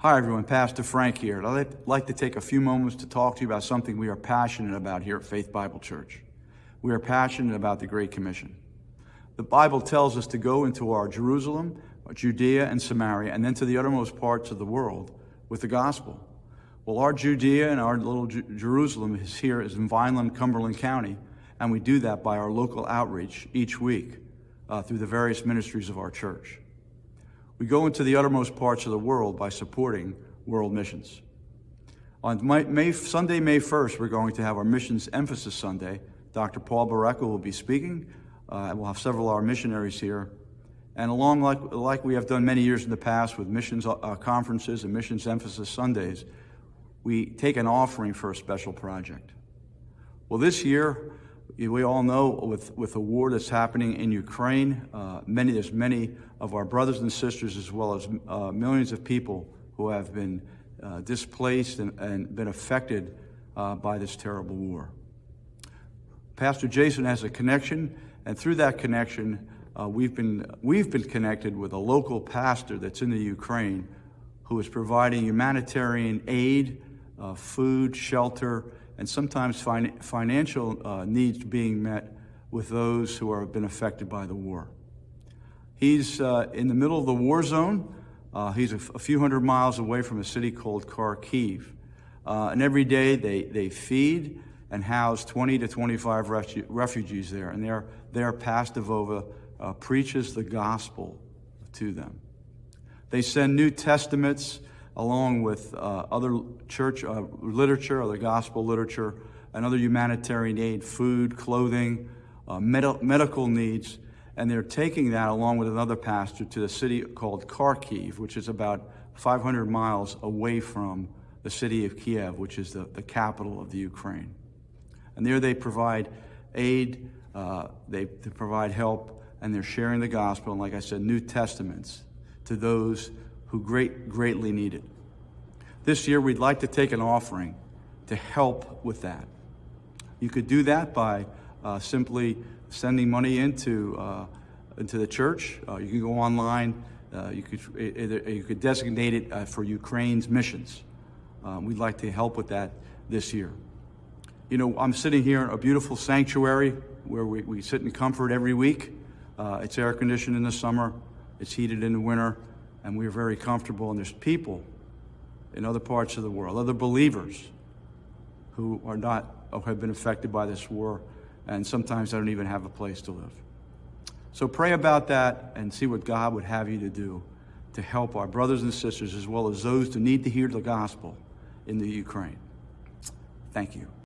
Hi everyone, Pastor Frank here. I'd like to take a few moments to talk to you about something we are passionate about here at Faith Bible Church. We are passionate about the Great Commission. The Bible tells us to go into our Jerusalem, Judea, and Samaria, and then to the uttermost parts of the world with the gospel. Well, our Judea and our little Jerusalem is in Vineland, Cumberland County, and we do that by our local outreach each week through the various ministries of our church. We go into the uttermost parts of the world by supporting world missions. On Sunday, May 1st, we're going to have our Missions Emphasis Sunday. Dr. Paul Barreca will be speaking, and we'll have several of our missionaries here. And along like we have done many years in the past with missions conferences and Missions Emphasis Sundays, we take an offering for a special project. Well, this year, we all know with the war that's happening in Ukraine, there's many of our brothers and sisters, as well as millions of people who have been displaced and been affected by this terrible war. Pastor Jason has a connection, and through that connection, we've been connected with a local pastor that's in the Ukraine who is providing humanitarian aid, food, shelter, and sometimes financial needs being met with those who have been affected by the war. He's in the middle of the war zone. He's a few hundred miles away from a city called Kharkiv. And every day they feed and house 20 to 25 refugees there. And there Pastor Vova preaches the gospel to them. They send New Testaments along with other church literature, other gospel literature, and other humanitarian aid, food, clothing, medical needs, and they're taking that along with another pastor to the city called Kharkiv, which is about 500 miles away from the city of Kiev, which is the capital of the Ukraine. And there they provide aid, they provide help, and they're sharing the gospel, and like I said, New Testaments to those who greatly need it. This year, we'd like to take an offering to help with that. You could do that by simply sending money into the church. You can go online. You could designate it for Ukraine's missions. We'd like to help with that this year. You know, I'm sitting here in a beautiful sanctuary where we sit in comfort every week. It's air conditioned in the summer. It's heated in the winter. And we're very comfortable, and there's people in other parts of the world, other believers who have been affected by this war, and sometimes they don't even have a place to live. So pray about that and see what God would have you to do to help our brothers and sisters, as well as those who need to hear the gospel in the Ukraine. Thank you.